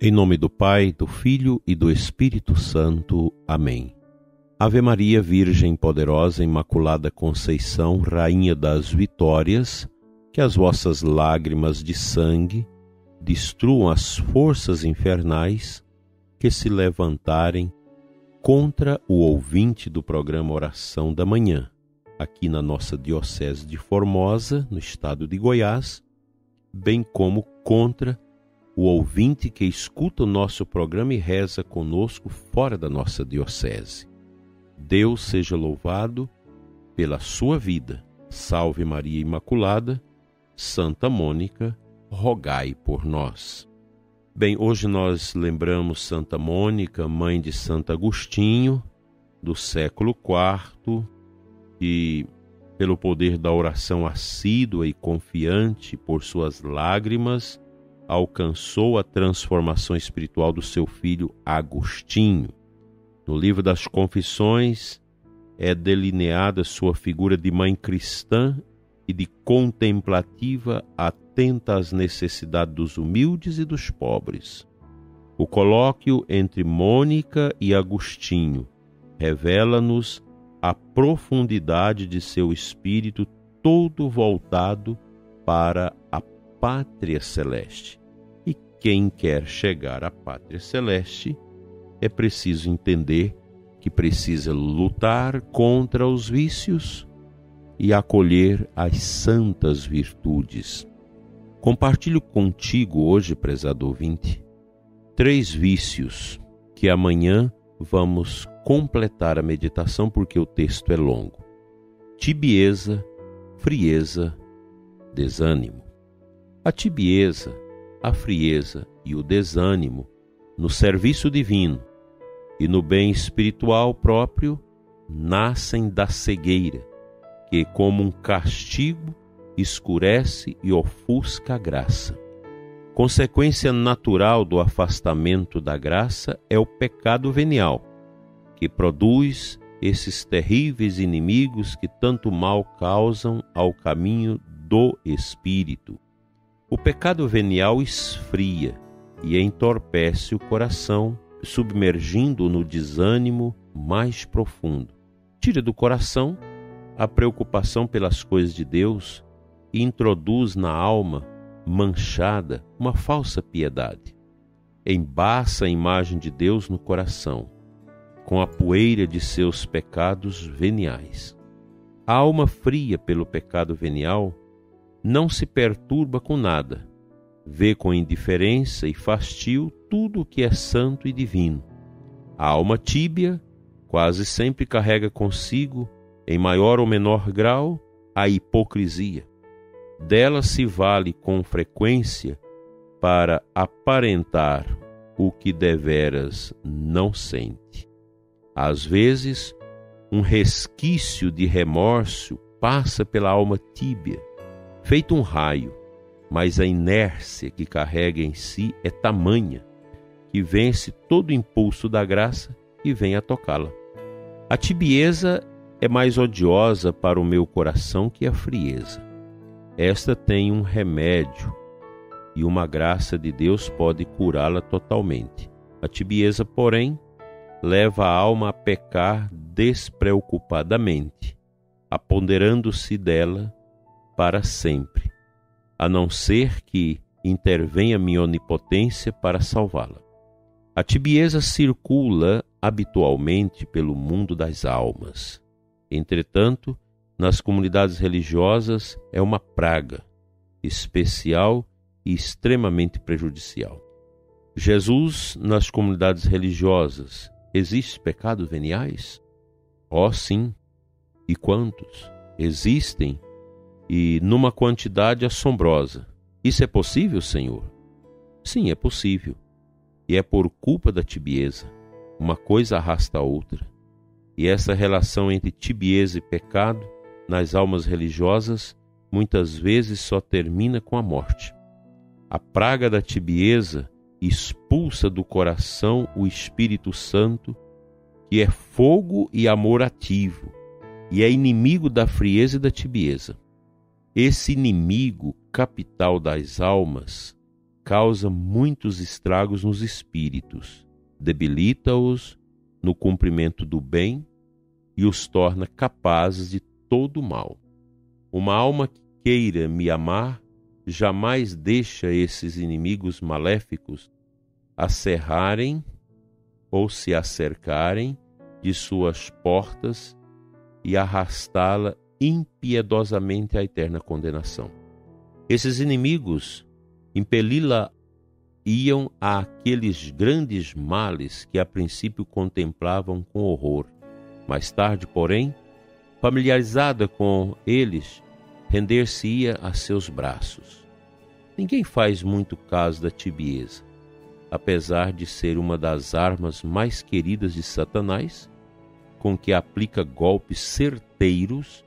Em nome do Pai, do Filho e do Espírito Santo. Amém. Ave Maria, Virgem poderosa, Imaculada Conceição, Rainha das Vitórias, que as vossas lágrimas de sangue destruam as forças infernais que se levantarem contra o ouvinte do programa Oração da Manhã, aqui na nossa Diocese de Formosa, no estado de Goiás, bem como contra o ouvinte que escuta o nosso programa e reza conosco fora da nossa diocese. Deus seja louvado pela sua vida. Salve Maria Imaculada, Santa Mônica, rogai por nós. Bem, hoje nós lembramos Santa Mônica, mãe de Santo Agostinho, do século IV, que, pelo poder da oração assídua e confiante por suas lágrimas, alcançou a transformação espiritual do seu filho Agostinho. No livro das Confissões é delineada sua figura de mãe cristã e de contemplativa atenta às necessidades dos humildes e dos pobres. O colóquio entre Mônica e Agostinho revela-nos a profundidade de seu espírito todo voltado para a Pátria Celeste. E quem quer chegar à Pátria Celeste é preciso entender que precisa lutar contra os vícios e acolher as santas virtudes. Compartilho contigo hoje, prezado ouvinte, 3 vícios que amanhã vamos completar a meditação porque o texto é longo. Tibieza, frieza, desânimo. A tibieza, a frieza e o desânimo no serviço divino e no bem espiritual próprio nascem da cegueira, que como um castigo escurece e ofusca a graça. Consequência natural do afastamento da graça é o pecado venial, que produz esses terríveis inimigos que tanto mal causam ao caminho do espírito. O pecado venial esfria e entorpece o coração, submergindo-o no desânimo mais profundo. Tira do coração a preocupação pelas coisas de Deus e introduz na alma manchada uma falsa piedade. Embaça a imagem de Deus no coração, com a poeira de seus pecados veniais. A alma fria pelo pecado venial não se perturba com nada, vê com indiferença e fastio tudo o que é santo e divino. A alma tíbia quase sempre carrega consigo, em maior ou menor grau, a hipocrisia. Dela se vale com frequência para aparentar o que deveras não sente. Às vezes, um resquício de remorso passa pela alma tíbia, feito um raio, mas a inércia que carrega em si é tamanha que vence todo o impulso da graça e vem a tocá-la. A tibieza é mais odiosa para o meu coração que a frieza. Esta tem um remédio e uma graça de Deus pode curá-la totalmente. A tibieza, porém, leva a alma a pecar despreocupadamente, apoderando-se dela para sempre, a não ser que intervenha minha onipotência para salvá-la. A tibieza circula habitualmente pelo mundo das almas. Entretanto, nas comunidades religiosas é uma praga especial e extremamente prejudicial. Jesus, nas comunidades religiosas, existem pecados veniais? Oh, sim! E quantos? Existem, e numa quantidade assombrosa. Isso é possível, Senhor? Sim, é possível. E é por culpa da tibieza. Uma coisa arrasta a outra. E essa relação entre tibieza e pecado, nas almas religiosas, muitas vezes só termina com a morte. A praga da tibieza expulsa do coração o Espírito Santo, que é fogo e amor ativo, e é inimigo da frieza e da tibieza. Esse inimigo capital das almas causa muitos estragos nos espíritos, debilita-os no cumprimento do bem e os torna capazes de todo o mal. Uma alma que queira me amar jamais deixa esses inimigos maléficos acerrarem ou se acercarem de suas portas e arrastá-la impiedosamente à eterna condenação. Esses inimigos impeli-la iam àqueles grandes males que a princípio contemplavam com horror. Mais tarde, porém, familiarizada com eles, render-se-ia a seus braços. Ninguém faz muito caso da tibieza, apesar de ser uma das armas mais queridas de Satanás, com que aplica golpes certeiros,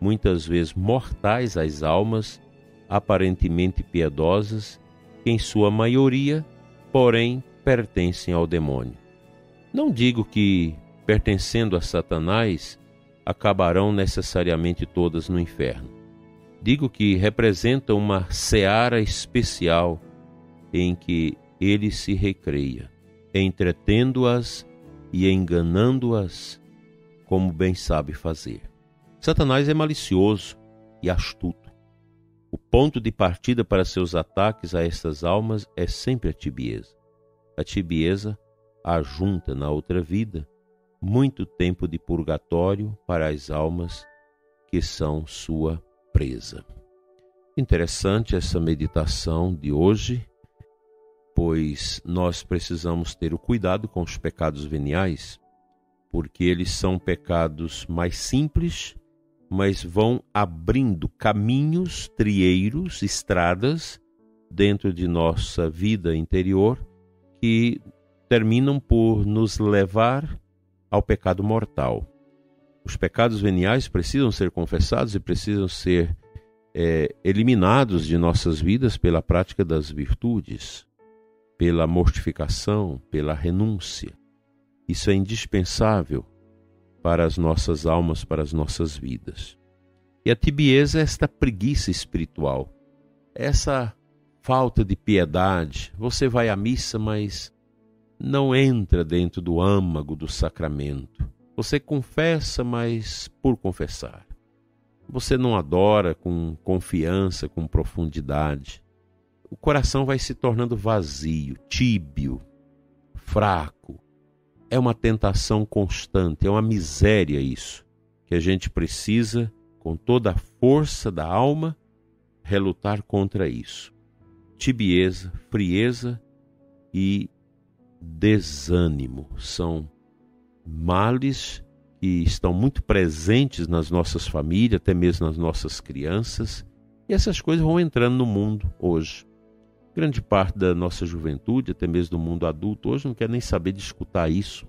muitas vezes mortais às almas aparentemente piedosas, que em sua maioria, porém, pertencem ao demônio. Não digo que, pertencendo a Satanás, acabarão necessariamente todas no inferno. Digo que representam uma seara especial em que ele se recreia, entretendo-as e enganando-as, como bem sabe fazer. Satanás é malicioso e astuto. O ponto de partida para seus ataques a estas almas é sempre a tibieza. A tibieza ajunta na outra vida muito tempo de purgatório para as almas que são sua presa. Interessante essa meditação de hoje, pois nós precisamos ter o cuidado com os pecados veniais, porque eles são pecados mais simples, mas vão abrindo caminhos, trieiros, estradas dentro de nossa vida interior que terminam por nos levar ao pecado mortal. Os pecados veniais precisam ser confessados e precisam ser eliminados de nossas vidas pela prática das virtudes, pela mortificação, pela renúncia. Isso é indispensável para as nossas almas, para as nossas vidas. E a tibieza é esta preguiça espiritual, essa falta de piedade. Você vai à missa, mas não entra dentro do âmago do sacramento. Você confessa, mas por confessar. Você não adora com confiança, com profundidade. O coração vai se tornando vazio, tíbio, fraco. É uma tentação constante, é uma miséria isso, que a gente precisa, com toda a força da alma, relutar contra isso. Tibieza, frieza e desânimo são males que estão muito presentes nas nossas famílias, até mesmo nas nossas crianças, e essas coisas vão entrando no mundo hoje. Grande parte da nossa juventude, até mesmo do mundo adulto, hoje não quer nem saber de escutar isso.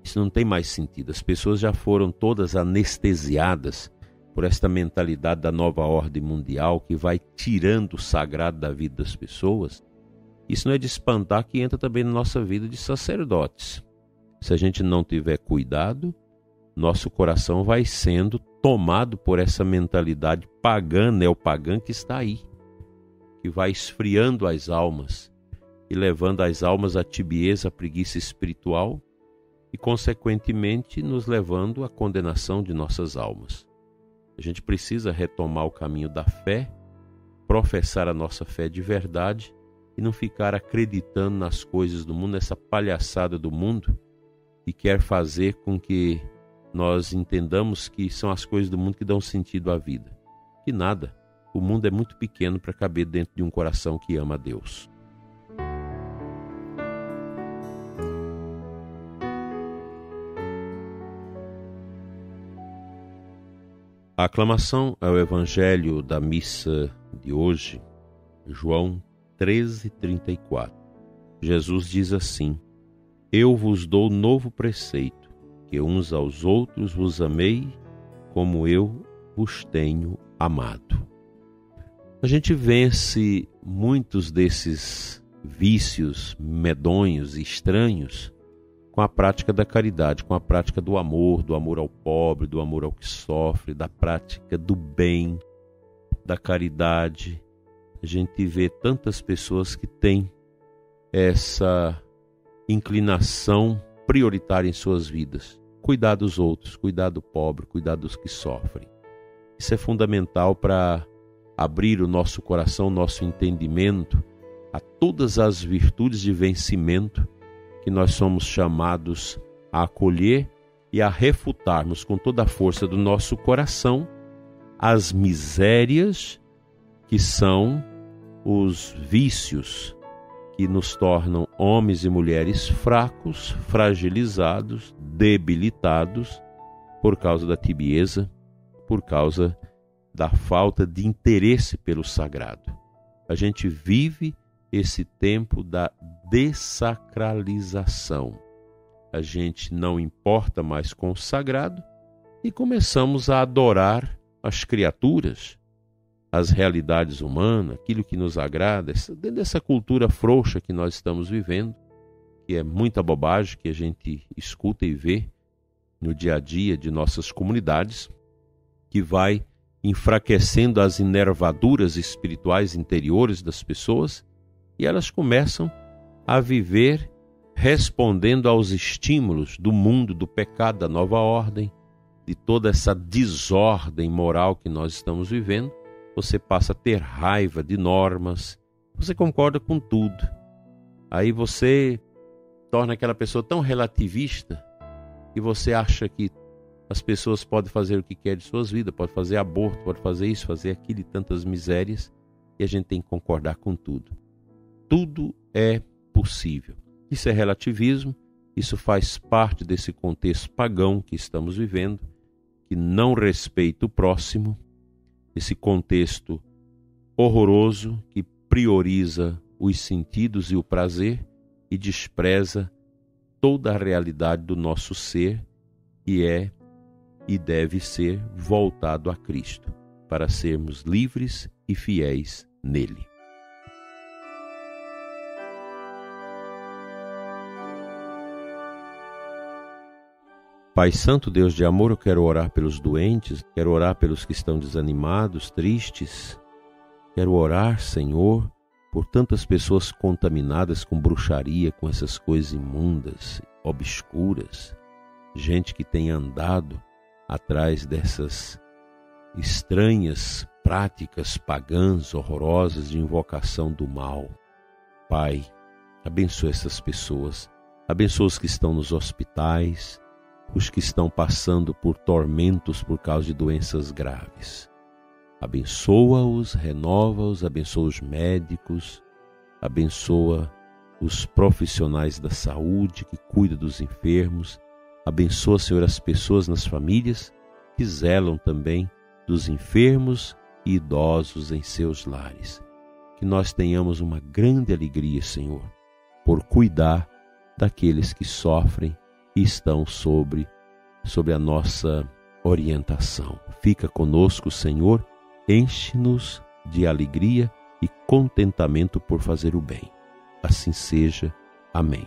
Isso não tem mais sentido. As pessoas já foram todas anestesiadas por esta mentalidade da nova ordem mundial que vai tirando o sagrado da vida das pessoas. Isso não é de espantar que entra também na nossa vida de sacerdotes. Se a gente não tiver cuidado, nosso coração vai sendo tomado por essa mentalidade pagã, neopagã que está aí, que vai esfriando as almas e levando as almas à tibieza, à preguiça espiritual e, consequentemente, nos levando à condenação de nossas almas. A gente precisa retomar o caminho da fé, professar a nossa fé de verdade e não ficar acreditando nas coisas do mundo, nessa palhaçada do mundo que quer fazer com que nós entendamos que são as coisas do mundo que dão sentido à vida. Que nada. O mundo é muito pequeno para caber dentro de um coração que ama a Deus. A aclamação é o Evangelho da missa de hoje, João 13:34. Jesus diz assim: Eu vos dou novo preceito, que uns aos outros vos amei, como eu vos tenho amado. A gente vence muitos desses vícios medonhos e estranhos com a prática da caridade, com a prática do amor ao pobre, do amor ao que sofre, da prática do bem, da caridade, A gente vê tantas pessoas que têm essa inclinação prioritária em suas vidas. Cuidar dos outros, cuidar do pobre, cuidar dos que sofrem. Isso é fundamental para abrir o nosso coração, nosso entendimento a todas as virtudes de vencimento que nós somos chamados a acolher e a refutarmos com toda a força do nosso coração as misérias que são os vícios que nos tornam homens e mulheres fracos, fragilizados, debilitados por causa da tibieza, por causa da falta de interesse pelo sagrado. A gente vive esse tempo da dessacralização. A gente não importa mais com o sagrado e começamos a adorar as criaturas, as realidades humanas, aquilo que nos agrada, dentro dessa cultura frouxa que nós estamos vivendo, que é muita bobagem que a gente escuta e vê no dia a dia de nossas comunidades, que vai enfraquecendo as inervaduras espirituais interiores das pessoas e elas começam a viver respondendo aos estímulos do mundo, do pecado, da nova ordem, de toda essa desordem moral que nós estamos vivendo. Você passa a ter raiva de normas, você concorda com tudo. Aí você torna aquela pessoa tão relativista que você acha que as pessoas podem fazer o que querem de suas vidas, pode fazer aborto, pode fazer isso, fazer aquilo e tantas misérias, e a gente tem que concordar com tudo. Tudo é possível. Isso é relativismo, isso faz parte desse contexto pagão que estamos vivendo, que não respeita o próximo, esse contexto horroroso que prioriza os sentidos e o prazer e despreza toda a realidade do nosso ser, que é e deve ser voltado a Cristo, para sermos livres e fiéis nele. Pai Santo, Deus de amor, eu quero orar pelos doentes, quero orar pelos que estão desanimados, tristes. Quero orar, Senhor, por tantas pessoas contaminadas com bruxaria, com essas coisas imundas, obscuras. Gente que tem andado atrás dessas estranhas práticas pagãs, horrorosas de invocação do mal. Pai, abençoa essas pessoas. Abençoa os que estão nos hospitais, os que estão passando por tormentos por causa de doenças graves. Abençoa-os, renova-os, abençoa os médicos, abençoa os profissionais da saúde que cuidam dos enfermos. Abençoa, Senhor, as pessoas nas famílias que zelam também dos enfermos e idosos em seus lares. Que nós tenhamos uma grande alegria, Senhor, por cuidar daqueles que sofrem e estão sobre a nossa orientação. Fica conosco, Senhor, enche-nos de alegria e contentamento por fazer o bem. Assim seja. Amém.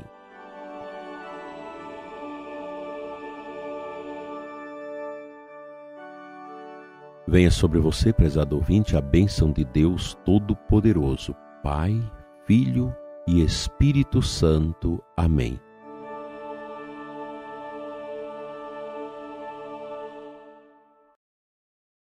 Venha sobre você, prezado ouvinte, a bênção de Deus Todo-Poderoso, Pai, Filho e Espírito Santo. Amém.